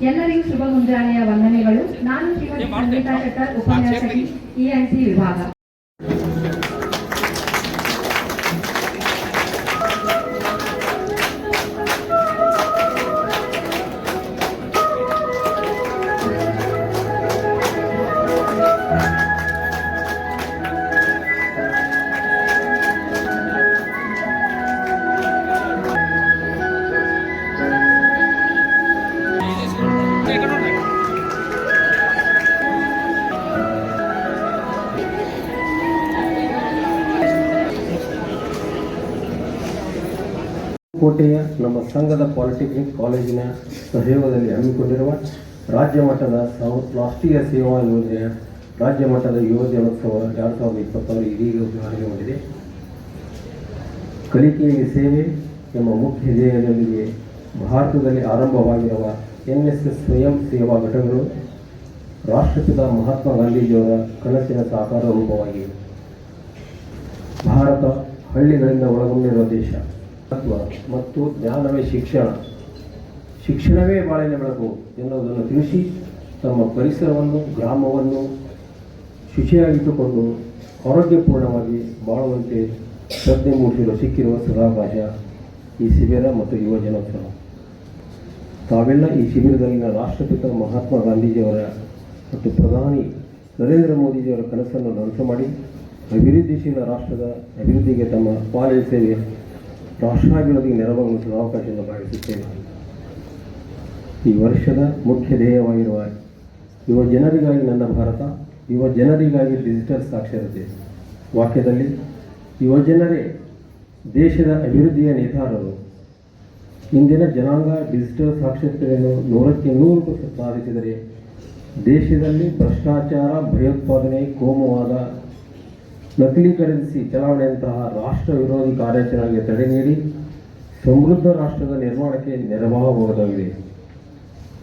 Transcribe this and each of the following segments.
ಎಲ್ಲರಿಗೂ ಶುಭ ಮುಂಜಾನೆಯ ವಂದನೆಗಳು. ನಾನು ಶ್ರೀಮತಿ ಸಂಗೀತಾ ಶೆಟ್ಟರ್, ಉಪನ್ಯಾಸಕಿ, ENC ವಿಭಾಗ. ಕೋಟೆಯ ನಮ್ಮ ಸಂಘದ ಪಾಲಿಟೆಕ್ನಿಕ್ ಕಾಲೇಜಿನ ಸಹಯೋಗದಲ್ಲಿ ಹಮ್ಮಿಕೊಂಡಿರುವ ರಾಜ್ಯ ಮಟ್ಟದ ರಾಷ್ಟ್ರೀಯ ಸೇವಾ ಯೋಜನೆಯ ರಾಜ್ಯ ಮಟ್ಟದ ಯುವ ಜನೋತ್ಸವ 2026 ಇದೀಗ ಉದ್ಘಾಟನೆ ಮಾಡಿದೆ. ಕಲಿಕೆಯಲ್ಲಿ ಸೇವೆ ಎಂಬ ಮುಖ್ಯ ಧ್ಯೇಯದೊಂದಿಗೆ ಭಾರತದಲ್ಲಿ ಆರಂಭವಾಗಿರುವ NSS ಸ್ವಯಂ ಸೇವಾ ಘಟಕಗಳು ರಾಷ್ಟ್ರಪಿತ ಮಹಾತ್ಮ ಗಾಂಧೀಜಿಯವರ ಕನಸಿನ ಸಾಕಾರ ರೂಪವಾಗಿವೆ. ಭಾರತ ಹಳ್ಳಿಗಳಿಂದ ಒಳಗೊಂಡಿರುವ ದೇಶ ಮತ್ತು ಜ್ಞಾನವೇ ಶಿಕ್ಷಣವೇ ಬಾಳಿನ ಬೆಳಕು ಎನ್ನುವುದನ್ನು ತಿಳಿಸಿ ತಮ್ಮ ಪರಿಸರವನ್ನು ಗ್ರಾಮವನ್ನು ಶುಚಿಯಾಗಿಟ್ಟುಕೊಂಡು ಆರೋಗ್ಯಪೂರ್ಣವಾಗಿ ಬಾಳುವಂತೆ ಶ್ರದ್ಧೆ ಮೂಡಿಸಲು ಸಿಕ್ಕಿರುವ ಸದಾವಕಾಶ ಈ ಶಿಬಿರ ಮತ್ತು ಯುವ ಜನೋತ್ಸವ. ತಾವೆಲ್ಲ ಈ ಶಿಬಿರದಲ್ಲಿನ ರಾಷ್ಟ್ರಪಿತ ಮಹಾತ್ಮ ಗಾಂಧೀಜಿಯವರ ಮತ್ತು ಪ್ರಧಾನಿ ನರೇಂದ್ರ ಮೋದಿಜಿಯವರ ಕನಸನ್ನು ನನಸು ಮಾಡಿ ಅಭಿವೃದ್ಧಿಶೀಲ ರಾಷ್ಟ್ರದ ಅಭಿವೃದ್ಧಿಗೆ ತಮ್ಮ ಪಾಲಿನ ಸೇವೆ ರಾಷ್ಟ್ರಾಭಿವೃದ್ಧಿಗೆ ನೆರವಾಗುವ ಅವಕಾಶವನ್ನು ಭಾವಿಸುತ್ತೇನೆ. ಈ ವರ್ಷದ ಮುಖ್ಯ ಧ್ಯೇಯವಾಗಿರುವ ಯುವ ಜನರಿಗಾಗಿ ನನ್ನ ಭಾರತ, ಯುವ ಜನರಿಗಾಗಿ ಡಿಜಿಟಲ್ ಸಾಕ್ಷರತೆ ವಾಕ್ಯದಲ್ಲಿ ಯುವಜನರೇ ದೇಶದ ಅಭಿವೃದ್ಧಿಯ ನೇತಾರರು. ಇಂದಿನ ಜನಾಂಗ ಡಿಜಿಟಲ್ ಸಾಕ್ಷರತೆಯನ್ನು 100ಕ್ಕೆ 100% ಸಾಧಿಸಿದರೆ ದೇಶದಲ್ಲಿ ಭ್ರಷ್ಟಾಚಾರ, ಭಯೋತ್ಪಾದನೆ, ಕೋಮುವಾದ, ನಕಲಿ ಕರೆನ್ಸಿ ಚಲಾವಣೆಯಂತಹ ರಾಷ್ಟ್ರ ವಿರೋಧಿ ಕಾರ್ಯಾಚರಣೆಗೆ ತಡೆ ನೀಡಿ ಸಮೃದ್ಧ ರಾಷ್ಟ್ರದ ನಿರ್ಮಾಣಕ್ಕೆ ನೆರವಾಗಬಹುದಾಗಿದೆ.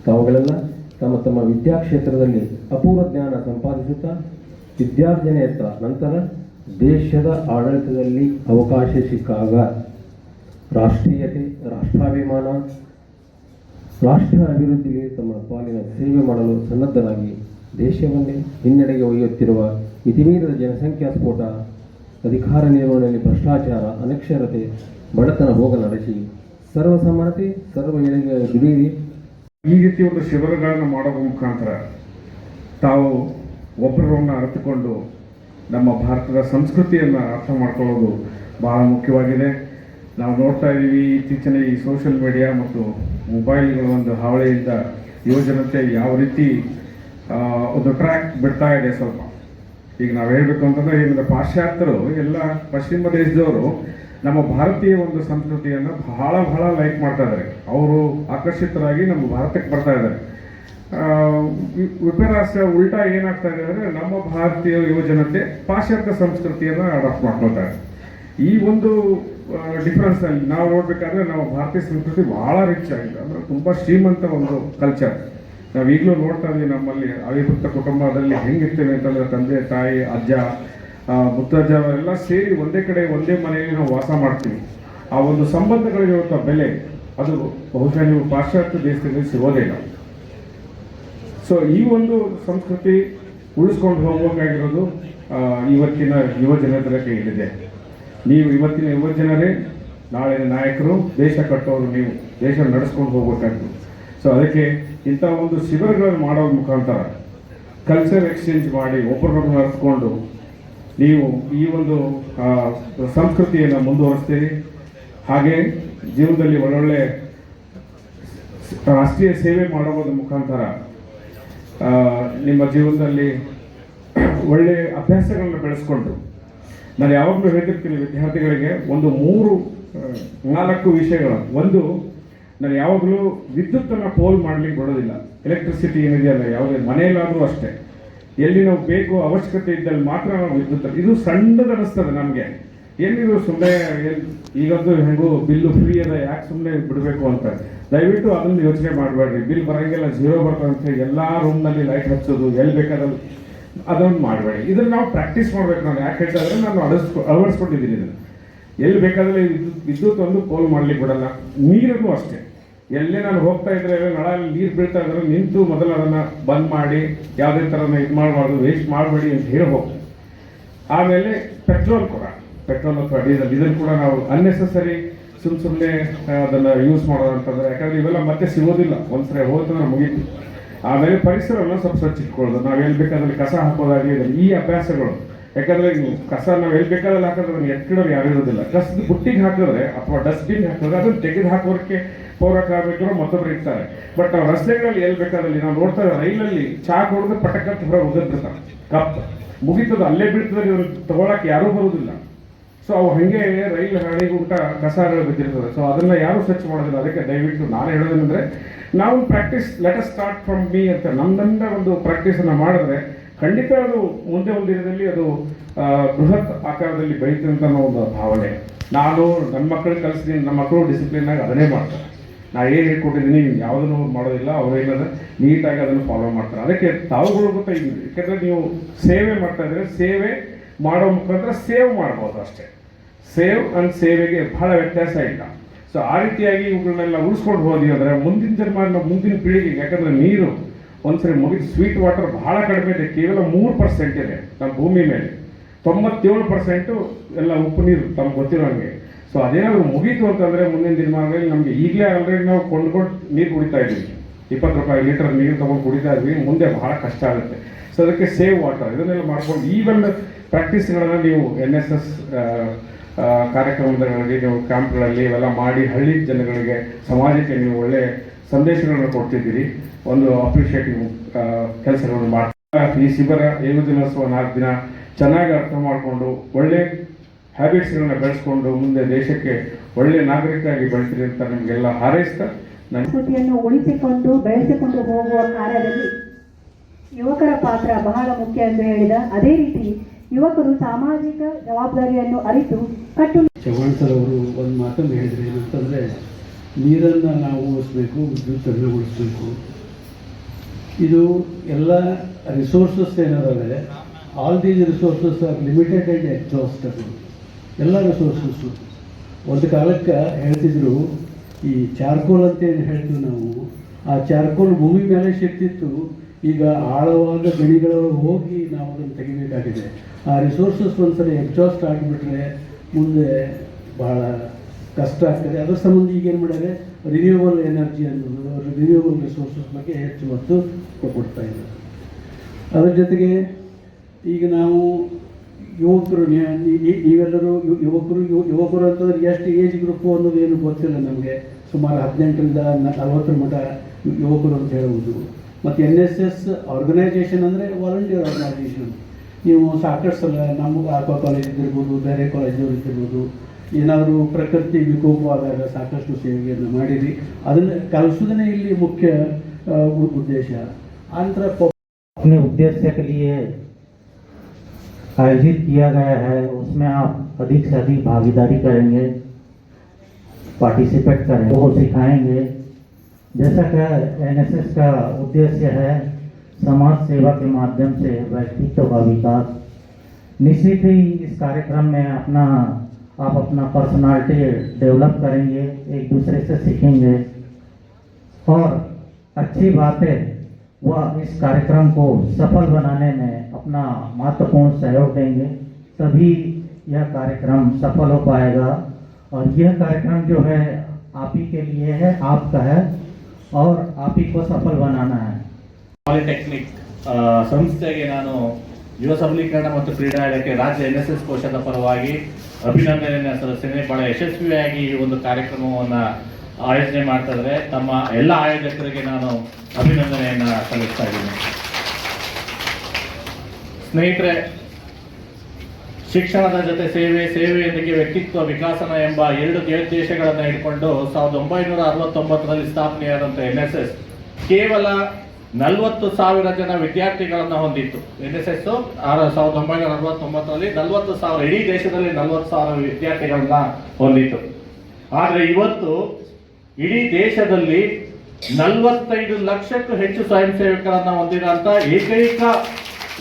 ತಾವುಗಳೆಲ್ಲ ತಮ್ಮ ತಮ್ಮ ವಿದ್ಯಾಕ್ಷೇತ್ರದಲ್ಲಿ ಅಪೂರ್ವ ಜ್ಞಾನ ಸಂಪಾದಿಸುತ್ತಾ ವಿದ್ಯಾರ್ಜನೆಯತ್ತ ನಂತರ ದೇಶದ ಆಡಳಿತದಲ್ಲಿ ಅವಕಾಶ ಸಿಕ್ಕಾಗ ರಾಷ್ಟ್ರೀಯತೆ, ರಾಷ್ಟ್ರಾಭಿಮಾನ, ರಾಷ್ಟ್ರ ಅಭಿವೃದ್ಧಿಗೆ ತಮ್ಮ ಪಾಲಿನ ಸೇವೆ ಮಾಡಲು ಸನ್ನದ್ಧರಾಗಿ ದೇಶವನ್ನೇ ಹಿನ್ನಡೆಗೆ ಒಯ್ಯುತ್ತಿರುವ ಮಿತಿಮೀರಿದ ಜನಸಂಖ್ಯಾ ಸ್ಫೋಟ, ಅಧಿಕಾರ ನಿರ್ವಹಣೆಯಲ್ಲಿ ಭ್ರಷ್ಟಾಚಾರ, ಅನಕ್ಷರತೆ, ಬಡತನ ಹೋಗ ನಡೆಸಿ ಸರ್ವಸಮಾನತೆ, ಸರ್ವ ಏಳಿಗೆ ದುಡಿಯಿರಿ. ಈ ರೀತಿ ಒಂದು ಶಿಬಿರಗಳನ್ನು ಮಾಡೋದ್ರ ಮುಖಾಂತರ ತಾವು ಒಬ್ಬರನ್ನು ಅರಿತುಕೊಂಡು ನಮ್ಮ ಭಾರತದ ಸಂಸ್ಕೃತಿಯನ್ನು ಅರ್ಥ ಮಾಡ್ಕೊಳ್ಳೋದು ಬಹಳ ಮುಖ್ಯವಾಗಿದೆ. ನಾವು ನೋಡ್ತಾ ಇದ್ದೀವಿ ಇತ್ತೀಚಿನ ಈ ಸೋಷಿಯಲ್ ಮೀಡಿಯಾ ಮತ್ತು ಮೊಬೈಲ್ಗಳ ಒಂದು ಹಾವಳಿಯಿಂದ ಯುವಜನತೆ ಯಾವ ರೀತಿ ಒಂದು ಟ್ರ್ಯಾಕ್ ಬಿಡ್ತಾ ಇದೆ. ಸ್ವಲ್ಪ ಈಗ ನಾವು ಹೇಳಬೇಕು ಅಂತಂದರೆ ಈಗ ಪಾಶ್ಚಾತ್ಯರು ಎಲ್ಲ ಪಶ್ಚಿಮ ದೇಶದವರು ನಮ್ಮ ಭಾರತೀಯ ಒಂದು ಸಂಸ್ಕೃತಿಯನ್ನು ಬಹಳ ಬಹಳ ಲೈಕ್ ಮಾಡ್ತಾ ಇದ್ದಾರೆ. ಅವರು ಆಕರ್ಷಿತರಾಗಿ ನಮ್ಮ ಭಾರತಕ್ಕೆ ಬರ್ತಾ ಇದ್ದಾರೆ. ವಿಪರ್ಯಾಸ ಉಲ್ಟಾ ಏನಾಗ್ತಾ ಇದೆ ಅಂದರೆ ನಮ್ಮ ಭಾರತೀಯ ಯುವಜನತೆ ಪಾಶ್ಚಾತ್ಯ ಸಂಸ್ಕೃತಿಯನ್ನು ಅಡಾಪ್ಟ್ ಮಾಡ್ಕೊಳ್ತಾರೆ. ಈ ಒಂದು ಡಿಫ್ರೆನ್ಸ್ನಲ್ಲಿ ನಾವು ನೋಡಬೇಕಾದ್ರೆ ನಮ್ಮ ಭಾರತೀಯ ಸಂಸ್ಕೃತಿ ಬಹಳ ರಿಚ್ ಆಗಿದೆ, ಅಂದರೆ ತುಂಬ ಶ್ರೀಮಂತ ಒಂದು ಕಲ್ಚರ್. ನಾವು ಈಗಲೂ ನೋಡ್ತಾ ಇದ್ದೀವಿ ನಮ್ಮಲ್ಲಿ ಅವಿಭಕ್ತ ಕುಟುಂಬದಲ್ಲಿ ಹೆಂಗಿರ್ತೇವೆ ಅಂತಂದರೆ ತಂದೆ ತಾಯಿ ಅಜ್ಜ ಮುತ್ತಜ್ಜ ಅವರೆಲ್ಲ ಸೇರಿ ಒಂದೇ ಕಡೆ ಒಂದೇ ಮನೆಯಲ್ಲಿ ನಾವು ವಾಸ ಮಾಡ್ತೀವಿ. ಆ ಒಂದು ಸಂಬಂಧಗಳಿಗಿರುವಂಥ ಬೆಲೆ ಅದು ಬಹುಶಃ ನೀವು ಪಾಶ್ಚಾತ್ಯ ದೇಶದಲ್ಲಿ ಸಿಗೋದೇ ಇಲ್ಲ. ಸೊ ಈ ಒಂದು ಸಂಸ್ಕೃತಿ ಉಳಿಸ್ಕೊಂಡು ಹೋಗಬೇಕಾಗಿರೋದು ಇವತ್ತಿನ ಯುವಜನರ ಕೈಯಲ್ಲಿದೆ. ನೀವು ಇವತ್ತಿನ ಯುವಜನರೇ ನಾಳೆ ನಾಯಕರು, ದೇಶ ಕಟ್ಟೋರು, ನೀವು ದೇಶ ನಡೆಸ್ಕೊಂಡು ಹೋಗ್ಬೇಕಾಗ್ತದೆ. ಸೊ ಅದಕ್ಕೆ ಇಂಥ ಒಂದು ಶಿಬಿರಗಳನ್ನು ಮಾಡೋದ್ರ ಮುಖಾಂತರ ಕಲ್ಚರ್ ಎಕ್ಸ್ಚೇಂಜ್ ಮಾಡಿ ಒಬ್ಬರನ್ನೊಬ್ಬರು ಅರಿತುಕೊಂಡು ನೀವು ಈ ಒಂದು ಸಂಸ್ಕೃತಿಯನ್ನು ಮುಂದುವರಿಸ್ತೀರಿ. ಹಾಗೆ ಜೀವನದಲ್ಲಿ ಒಳ್ಳೊಳ್ಳೆ ರಾಷ್ಟ್ರೀಯ ಸೇವೆ ಮಾಡೋದ್ರ ಮುಖಾಂತರ ನಿಮ್ಮ ಜೀವನದಲ್ಲಿ ಒಳ್ಳೆಯ ಅಭ್ಯಾಸಗಳನ್ನು ಬೆಳೆಸ್ಕೊಂಡು, ನಾನು ಯಾವಾಗಲೂ ಹೇಳ್ತಿರ್ತೀನಿ ವಿದ್ಯಾರ್ಥಿಗಳಿಗೆ ಒಂದು 3-4 ವಿಷಯಗಳು. ಒಂದು, ನಾನು ಯಾವಾಗಲೂ ವಿದ್ಯುತ್ತನ್ನು ಪೋಲ್ ಮಾಡಲಿಕ್ಕೆ ಬಿಡೋದಿಲ್ಲ. ಎಲೆಕ್ಟ್ರಿಸಿಟಿ ಏನಿದೆಯಲ್ಲ, ಯಾವುದೇ ಮನೆಯಲ್ಲಾದರೂ ಅಷ್ಟೇ, ಎಲ್ಲಿ ನಾವು ಬೇಕು ಅವಶ್ಯಕತೆ ಇದ್ದಲ್ಲಿ ಮಾತ್ರ ನಾವು ವಿದ್ಯುತ್. ಇದು ಸಣ್ಣದು ಅನ್ನಿಸ್ತದೆ ನಮಗೆ, ಏನಿದು ಸುಮ್ಮನೆ ಈಗಂತೂ ಹೆಂಗೂ ಬಿಲ್ಲು ಫ್ರೀ ಅದ, ಯಾಕೆ ಸುಮ್ಮನೆ ಬಿಡಬೇಕು ಅಂತ. ದಯವಿಟ್ಟು ಅದನ್ನು ಯೋಚನೆ ಮಾಡಬೇಡ್ರಿ. ಬಿಲ್ ಬರೋಂಗೆಲ್ಲ 0 ಬರ್ತದೆ ಅಂತ ಹೇಳಿ ಎಲ್ಲ ರೂಮ್ನಲ್ಲಿ ಲೈಟ್ ಹಚ್ಚೋದು, ಎಲ್ಲಿ ಬೇಕಾದಲ್ಲಿ ಅದನ್ನು ಮಾಡಬೇಡಿ. ಇದನ್ನು ನಾವು ಪ್ರಾಕ್ಟೀಸ್ ಮಾಡಬೇಕು. ನಾನು ಯಾಕೆ ಹೇಳ್ತಾ ಇದ್ರೆ ನಾನು ಅಳವಡಿಸ್ಕೊಂಡಿದ್ದೀನಿ ಇದನ್ನು. ಎಲ್ಲಿ ಬೇಕಾದರೆ ವಿದ್ಯುತ್ ಒಂದು ಪೋಲ್ ಮಾಡ್ಲಿಕ್ಕೆ ಬಿಡಲ್ಲ. ನೀರನ್ನು ಅಷ್ಟೇ, ಎಲ್ಲೇ ನಾನು ಹೋಗ್ತಾ ಇದ್ರೆ ನಳಲ್ಲಿ ನೀರು ಬೀಳ್ತಾ ಇದ್ರೆ ನಿಂತು ಮೊದಲು ಅದನ್ನು ಬಂದ್ ಮಾಡಿ ಯಾವುದೇ ಥರನ ಇದು ಮಾಡಬಾರ್ದು, ವೇಸ್ಟ್ ಮಾಡಬೇಡಿ ಅಂತ ಹೇಳಿ ಹೋಗಿ. ಆಮೇಲೆ ಪೆಟ್ರೋಲ್ ಅಥವಾ ಡೀಸೆಲ್ ಇದನ್ನು ಕೂಡ ನಾವು ಅನ್ನೆಸೆಸರಿ ಸುಮ್ಮನೆ ಅದನ್ನು ಯೂಸ್ ಮಾಡೋದಂತಂದ್ರೆ, ಯಾಕಂದ್ರೆ ಇವೆಲ್ಲ ಮತ್ತೆ ಸಿಗೋದಿಲ್ಲ, ಒಂದ್ಸರಿ ಹೋದ್ರೆ ಮುಗೀತು. ಆಮೇಲೆ ಪರಿಸರವನ್ನು ಸ್ವಲ್ಪ ಸ್ವಚ್ಛ ಇಟ್ಕೊಳ್ಳೋದು. ನಾವು ಎಲ್ಲಿ ಬೇಕಾದಲ್ಲಿ ಕಸ ಹಾಕೋದಾಗಲಿ, ಈ ಅಭ್ಯಾಸಗಳು. ಯಾಕಂದ್ರೆ ಕಸ ನಾವು ಎಲ್ಲಿ ಬೇಕಾದಲ್ಲಿ ಹಾಕಿದ್ರೆ ಅದನ್ನು ಎತ್ತಿಡೋರು ಯಾರು ಇರೋದಿಲ್ಲ. ಕಸದ ಬುಟ್ಟಿಗೆ ಹಾಕಿದ್ರೆ ಅಥವಾ ಡಸ್ಟ್ಬಿನ್ ಹಾಕಿದ್ರೆ ಅದನ್ನು ತೆಗೆದು ಹಾಕೋದಕ್ಕೆ ಪೌರ ಕಾರ್ಮಿಕರು ಮತ್ತೊಬ್ಬರು ಇರ್ತಾರೆ. ಬಟ್ ನಾವು ರಸ್ತೆಗಳಲ್ಲಿ ಎಲ್ಲಿ ಬೇಕಾದಲ್ಲಿ ನಾವು ನೋಡ್ತಾ ಇದ್ದೀವಿ, ರೈಲಲ್ಲಿ ಚಾ ಕೊಡೋದು ಪಟಕಂತ ಹೊರ ಉಗಿದ್ಬಿಡ್ತಾರೆ, ಕಪ್ ಮುಗಿತದ ಅಲ್ಲೇ ಬೀಳ್ತದೆ, ಇವ್ರು ತಗೊಳಕ್ಕೆ ಯಾರೂ ಬರೋದಿಲ್ಲ. ಸೊ ಅವು ಹಾಗೆ ರೈಲ್ ಹಳಿಗುಂಟ ಕಸಗಳು ಬಿದ್ದಿರ್ತದೆ. ಸೊ ಅದನ್ನು ಯಾರೂ ಸ್ವಚ್ಛ ಮಾಡೋದಿಲ್ಲ. ಅದಕ್ಕೆ ದಯವಿಟ್ಟು ನಾನು ಹೇಳೋದೇನೆಂದರೆ, ನಾವು practice let us start from me ಅಂತ ನಮ್ಮಿಂದ ಒಂದು ಪ್ರಾಕ್ಟೀಸನ್ನು ಮಾಡಿದ್ರೆ ಖಂಡಿತ ಅದು ಮುಂದೆ ಒಂದು ದಿನದಲ್ಲಿ ಅದು ಬೃಹತ್ ಆಕಾರದಲ್ಲಿ ಬೆಳೀತದೆ ಅಂತ ಅನ್ನೋ ಒಂದು ಭಾವನೆ. ನಾನು ನನ್ನ ಮಕ್ಕಳಿಗೆ ಕಲಿಸ್ತೀನಿ, ನಮ್ಮ ಮಕ್ಕಳು ಡಿಸಿಪ್ಲಿನ್ ಆಗಿ ಅದನ್ನೇ ಮಾಡ್ತಾರೆ. ನಾ ಏನು ಹೇಳ್ಕೊಟ್ಟಿದ್ದೀನಿ ಯಾವುದನ್ನು ಮಾಡೋದಿಲ್ಲ, ಅವರೇನಾದ್ರೆ ನೀಟಾಗಿ ಅದನ್ನು ಫಾಲೋ ಮಾಡ್ತಾರೆ. ಅದಕ್ಕೆ ತಾವುಗಳು ಗೊತ್ತಾಗಿದ್ದೀವಿ. ಯಾಕಂದರೆ ನೀವು ಸೇವೆ ಮಾಡ್ತಾ ಇದ್ರೆ ಸೇವೆ ಮಾಡೋ ಮುಖಾಂತರ ಸೇವ್ ಮಾಡ್ಬೋದು ಅಷ್ಟೇ. ಸೇವ್ ಅಂಡ್ ಸೇವೆಗೆ ಬಹಳ ವ್ಯತ್ಯಾಸ ಇಲ್ಲ. ಸೊ ಆ ರೀತಿಯಾಗಿ ಇವುಗಳನ್ನೆಲ್ಲ ಉಳಿಸ್ಕೊಂಡು ಹೋದ್ವಿ ಅಂದರೆ ಮುಂದಿನ ಜನ್ಮ, ಮುಂದಿನ ಪೀಳಿಗೆಗೆ. ಯಾಕಂದರೆ ನೀರು ಒಂದ್ಸರಿ ಮುಗಿದು ಸ್ವೀಟ್ ವಾಟರ್ ಬಹಳ ಕಡಿಮೆ ಇದೆ, ಕೇವಲ 3% ಇದೆ ನಮ್ಮ ಭೂಮಿ ಮೇಲೆ. 97% ಎಲ್ಲ ಉಪ್ಪು ನೀರು ತಮ್ಗೆ ಗೊತ್ತಿರೋಂಗೆ. ಸೊ ಅದೇನಾದ್ರು ಮುಗೀತು ಅಂತಂದರೆ ಮುಂದಿನ ದಿನಮಾನಗಳಲ್ಲಿ ನಮಗೆ ಈಗಲೇ ಆಲ್ರೆಡಿ ನಾವು ಕೊಂಡ್ಕೊಂಡು ನೀರು ಕುಡಿತಾ ಇದ್ದೀವಿ, 20 ರೂಪಾಯಿ ಲೀಟರ್ ನೀರು ತೊಗೊಂಡು ಕುಡಿತಾ ಇದ್ವಿ, ಮುಂದೆ ಬಹಳ ಕಷ್ಟ ಆಗುತ್ತೆ. ಸೊ ಅದಕ್ಕೆ ಸೇವ್ ವಾಟರ್ ಇದನ್ನೆಲ್ಲ ಮಾಡ್ಕೊಂಡು ಈವೆಲ್ಲ ಪ್ರಾಕ್ಟೀಸ್ಗಳನ್ನು ನೀವು NSS ಕಾರ್ಯಕ್ರಮಗಳಲ್ಲಿ, ನೀವು ಕ್ಯಾಂಪ್ಗಳಲ್ಲಿ ಇವೆಲ್ಲ ಮಾಡಿ ಹಳ್ಳಿ ಜನಗಳಿಗೆ, ಸಮಾಜಕ್ಕೆ ನೀವು ಒಳ್ಳೆ ಸಂದೇಶಗಳನ್ನು ಕೊಡ್ತಿದ್ದೀರಿ. ಒಂದು ಅಪ್ರಿಷಿಯೇಟಿವ್ ಕೆಲಸಗಳನ್ನು ಮಾಡ್ತಾ ಈ ಶಿಬಿರ 7 ದಿನೋತ್ಸವ 4 ದಿನ ಚೆನ್ನಾಗಿ ಅರ್ಥ ಮಾಡಿಕೊಂಡು ಒಳ್ಳೆ ಹ್ಯಾಬಿಟ್ಸ್ಗಳನ್ನ ಬೆಳೆಸ್ಕೊಂಡು ಮುಂದೆ ದೇಶಕ್ಕೆ ಒಳ್ಳೆ ನಾಗರಿಕರಾಗಿ ಬೆಳೆಸಿರಿ ಅಂತ ನಿಮಗೆಲ್ಲ ಹಾರೈಸ್ತಾ ಸಂಸ್ಕೃತಿಯನ್ನು ಉಳಿಸಿಕೊಂಡು ಬೆಳೆಸಿಕೊಂಡು ಹೋಗುವ ಕಾರ್ಯದಲ್ಲಿ ಯುವಕರ ಪಾತ್ರ ಬಹಳ ಮುಖ್ಯ ಎಂದು ಹೇಳಿದ. ಅದೇ ರೀತಿ ಯುವಕರು ಸಾಮಾಜಿಕ ಜವಾಬ್ದಾರಿಯನ್ನು ಅರಿತು ಚವ್ಹಾಣ್ ಸರ್ ಅವರು ಒಂದು ಮಾತನ್ನು ಹೇಳಿದ್ರು, ಏನಂತಂದರೆ ನೀರನ್ನು ನಾವು ಉಳಿಸ್ಬೇಕು, ವಿದ್ಯುತ್ತನ್ನು ಉಳಿಸ್ಬೇಕು. ಇದು ಎಲ್ಲ ರಿಸೋರ್ಸಸ್ ಏನಾದರೆ all these resources are limited and exhaustible. ಎಲ್ಲ ರಿಸೋರ್ಸಸ್ಸು ಒಂದು ಕಾಲಕ್ಕೆ ಹೇಳ್ತಿದ್ರು, ಈ ಚಾರ್ಕೋಲ್ ಅಂತ ಏನು ಹೇಳ್ತೀವಿ ನಾವು, ಆ ಚಾರ್ಕೋಲ್ ಭೂಮಿ ಮೇಲೆ ಸಿಗ್ತಿತ್ತು, ಈಗ ಆಳವಾದ ಗಣಿಗಳೊಳಗೆ ಹೋಗಿ ನಾವು ಅದನ್ನು ತೆಗಿಬೇಕಾಗಿದೆ. ಆ ರಿಸೋರ್ಸಸ್ ಒಂದ್ಸರಿ ಎಕ್ಸಾಸ್ಟ್ ಆಗಿಬಿಟ್ರೆ ಮುಂದೆ ಭಾಳ ಕಷ್ಟ ಆಗ್ತದೆ. ಅದರ ಸಂಬಂಧ ಈಗ ಏನು ಮಾಡ್ಯಾರೆ, ರಿನ್ಯೂವಬಲ್ ಎನರ್ಜಿ ಅನ್ನೋದು, ರಿನ್ಯೂವಬಲ್ ರಿಸೋರ್ಸಸ್ ಬಗ್ಗೆ ಹೆಚ್ಚು ಒತ್ತು ಕೊಡ್ತಾ ಇದ್ದಾರೆ. ಅದರ ಜೊತೆಗೆ ಈಗ ನಾವು ಯುವಕರು, ನೀವೆಲ್ಲರೂ ಯುವಕರು ಅಂತಂದ್ರೆ ಎಷ್ಟು ಏಜ್ ಗ್ರೂಪು ಅನ್ನೋದು ಏನು ಗೊತ್ತಿಲ್ಲ ನಮಗೆ. ಸುಮಾರು 18ರಿಂದ 40 ಮಟ್ಟ ಯುವಕರು ಅಂತ ಹೇಳ್ಬೋದು. ಮತ್ತು NSS ಆರ್ಗನೈಜೇಷನ್ ಅಂದರೆ ವಾಲಂಟಿಯರ್ ಆರ್ಗನೈಜೇಷನ್. ನೀವು ಸಾಕಷ್ಟು ಸಲ ನಮಗೆ ಆಕ್ವಾ ಕಾಲೇಜ್ ಇದ್ದಿರ್ಬೋದು, ಬೇರೆ ಕಾಲೇಜವ್ರು ಇದ್ದಿರ್ಬೋದು, ಏನಾದರೂ ಪ್ರಕೃತಿ ವಿಕೋಪವಾದಾಗ ಸಾಕಷ್ಟು ಸೇವೆಯನ್ನು ಮಾಡಿರಿ. ಅದನ್ನು ಕಲಿಸೋದನ್ನೇ ಇಲ್ಲಿ ಮುಖ್ಯ ಉದ್ದೇಶ. ಆನಂತರ अपने उद्देश्य के लिए आयोजित किया गया है, उसमें आप अधिक से अधिक भागीदारी करेंगे, पार्टिसिपेट करेंगे, वो सिखाएंगे। जैसा कि NSS का उद्देश्य है समाज सेवा के माध्यम से व्यक्तित्व का विकास। निश्चित ही इस कार्यक्रम में आप अपना पर्सनालिटी डेवलप करेंगे, एक दूसरे से सीखेंगे और अच्छी बात है वह इस कार्यक्रम को सफल बनाने में अपना महत्वपूर्ण सहयोग देंगे, तभी यह कार्यक्रम सफल हो पाएगा। और यह कार्यक्रम जो है आप ही के लिए है, आपका है और आप ही को सफल बनाना है। ಪಾಲಿಟೆಕ್ನಿಕ್ ಸಂಸ್ಥೆಗೆ ನಾನು ಯುವ ಸಬಲೀಕರಣ ಮತ್ತು ಕ್ರೀಡಾ ಇಲಾಖೆ ರಾಜ್ಯ NSS ಕೋಶದ ಪರವಾಗಿ ಅಭಿನಂದನೆಯನ್ನು ಸಲ್ಲಿಸ್ತೇನೆ. ಬಹಳ ಯಶಸ್ವಿಯಾಗಿ ಈ ಒಂದು ಕಾರ್ಯಕ್ರಮವನ್ನು ಆಯೋಜನೆ ಮಾಡ್ತಾ ಇದ್ದಾರೆ. ತಮ್ಮ ಎಲ್ಲ ಆಯೋಜಕರಿಗೆ ನಾನು ಅಭಿನಂದನೆಯನ್ನು ಸಲ್ಲಿಸ್ತಾ ಇದ್ದೀನಿ. ಸ್ನೇಹಿತರೆ, ಶಿಕ್ಷಣದ ಜೊತೆ ಸೇವೆ, ಸೇವೆಯೊಂದಿಗೆ ವ್ಯಕ್ತಿತ್ವ ವಿಕಾಸನ ಎಂಬ 2 ಧ್ಯೇಯೋದ್ದೇಶಗಳನ್ನು ಇಟ್ಕೊಂಡು 1969ರಲ್ಲಿ ಸ್ಥಾಪನೆಯಾದಂಥ NSS ಕೇವಲ 40,000 ಜನ ವಿದ್ಯಾರ್ಥಿಗಳನ್ನು ಹೊಂದಿತ್ತು. NSS 1969ರಲ್ಲಿ 40,000, ಇಡೀ ದೇಶದಲ್ಲಿ 40,000 ವಿದ್ಯಾರ್ಥಿಗಳನ್ನ ಹೊಂದಿತ್ತು. ಆದರೆ ಇವತ್ತು ಇಡೀ ದೇಶದಲ್ಲಿ 45 ಲಕ್ಷಕ್ಕೂ ಹೆಚ್ಚು ಸ್ವಯಂ ಸೇವಕರನ್ನ ಹೊಂದಿರುವಂತ ಏಕೈಕ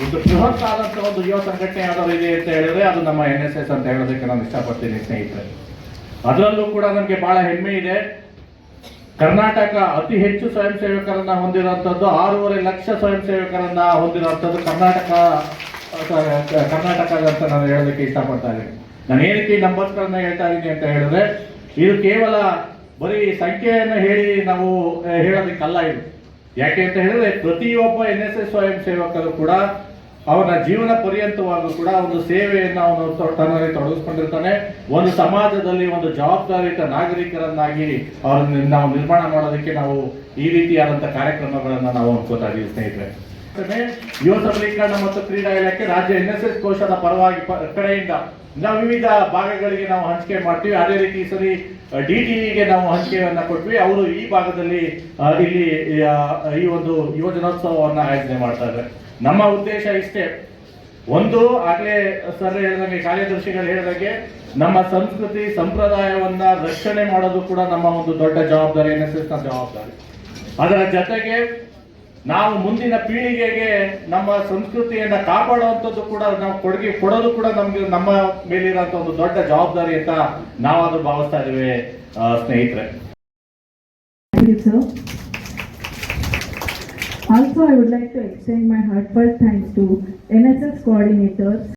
ಒಂದು ಬೃಹತ್ ಆದಂತಹ ಒಂದು ಯುವ ಸಂಘಟನೆ ಯಾವ್ದಾದ್ರು ಇದೆ ಅಂತ ಹೇಳಿದ್ರೆ ಅದು ನಮ್ಮ NSS ಅಂತ ಹೇಳೋದಕ್ಕೆ ನಾನು ಇಷ್ಟಪಡ್ತೀನಿ ಸ್ನೇಹಿತರೆ. ಅದರಲ್ಲೂ ಕೂಡ ನನಗೆ ಬಹಳ ಹೆಮ್ಮೆ ಇದೆ. ಕರ್ನಾಟಕ ಅತಿ ಹೆಚ್ಚು ಸ್ವಯಂ ಸೇವಕರನ್ನ ಹೊಂದಿರುವಂತದ್ದು, 6.5 ಲಕ್ಷ ಸ್ವಯಂ ಸೇವಕರನ್ನ ಹೊಂದಿರುವಂತದ್ದು ಕರ್ನಾಟಕ ಅಂತ ನಾನು ಹೇಳೋದಕ್ಕೆ ಇಷ್ಟಪಡ್ತಾ ಇದ್ದೀನಿ. ನಾನು ಏನಕ್ಕೆ ನಂಬರ್ಸ್ಗಳನ್ನ ಹೇಳ್ತಾ ಇದ್ದೀನಿ ಅಂತ ಹೇಳಿದ್ರೆ, ಇದು ಕೇವಲ ಬರೀ ಸಂಖ್ಯೆಯನ್ನು ಹೇಳಿ ನಾವು ಹೇಳೋದಕ್ಕಲ್ಲ ಇದು. ಯಾಕೆ ಅಂತ ಹೇಳಿದ್ರೆ ಪ್ರತಿಯೊಬ್ಬ NSS ಸ್ವಯಂ ಸೇವಕರು ಕೂಡ ಅವನ ಜೀವನ ಪರ್ಯಂತವಾಗೂ ಕೂಡ ಒಂದು ಸೇವೆಯನ್ನು ಅವನು ತನ್ನಲ್ಲಿ ತೊಡಗಿಸ್ಕೊಂಡಿರ್ತಾನೆ. ಒಂದು ಸಮಾಜದಲ್ಲಿ ಒಂದು ಜವಾಬ್ದಾರಿಯುತ ನಾಗರಿಕರನ್ನಾಗಿ ಅವ್ರನ್ನ ನಾವು ನಿರ್ಮಾಣ ಮಾಡೋದಕ್ಕೆ ನಾವು ಈ ರೀತಿಯಾದಂತಹ ಕಾರ್ಯಕ್ರಮಗಳನ್ನು ನಾವು ಅನ್ಕೋತಾ ಇದ್ದೀವಿ ಸ್ನೇಹಿತರೆ. ಯುವ ಸಬಲೀಕರಣ ಮತ್ತು ಕ್ರೀಡಾ ಇಲಾಖೆ ರಾಜ್ಯ NSS ಕೋಶದ ಪರವಾಗಿ ಕಡೆಯಿಂದ ನಾವು ವಿವಿಧ ಭಾಗಗಳಿಗೆ ನಾವು ಹಂಚಿಕೆ ಮಾಡ್ತೀವಿ. ಅದೇ ರೀತಿ ಈ ಸರಿ DTEಗೆ ನಾವು ಹಂಚಿಕೆಯನ್ನ ಕೊಟ್ವಿ. ಅವರು ಈ ಭಾಗದಲ್ಲಿ ಇಲ್ಲಿ ಈ ಒಂದು ಯುವ ದಿನೋತ್ಸವವನ್ನು ಆಯೋಜನೆ ಮಾಡ್ತಾ ಇದ್ದಾರೆ. ನಮ್ಮ ಉದ್ದೇಶ ಇಷ್ಟೇ, ಒಂದು ಆಗಲೇ ಸರ್ ಹೇಳಿದಂಗೆ, ಕಾರ್ಯದರ್ಶಿಗಳು ಹೇಳಿದಂಗೆ, ನಮ್ಮ ಸಂಸ್ಕೃತಿ ಸಂಪ್ರದಾಯವನ್ನ ರಕ್ಷಣೆ ಮಾಡೋದು ಕೂಡ ನಮ್ಮ ಒಂದು ದೊಡ್ಡ ಜವಾಬ್ದಾರಿ, NSS ನ ಜವಾಬ್ದಾರಿ. ಅದರ ಜೊತೆಗೆ ನಾವು ಮುಂದಿನ ಪೀಳಿಗೆಗೆ ನಮ್ಮ ಸಂಸ್ಕೃತಿಯನ್ನ ಕಾಪಾಡುವಂಥದ್ದು ಕೂಡ ನಾವು ಕೊಡುಗೆ ಕೊಡೋದು ಕೂಡ ನಮ್ಮ ಮೇಲಿರುವಂತ ಒಂದು ದೊಡ್ಡ ಜವಾಬ್ದಾರಿ ಅಂತ ನಾವಾದ್ರೂ ಭಾವಿಸ್ತಾ ಇದ್ದೇವೆ ಸ್ನೇಹಿತರೆ. Also, I would like to extend my heartfelt thanks to NSS coordinators,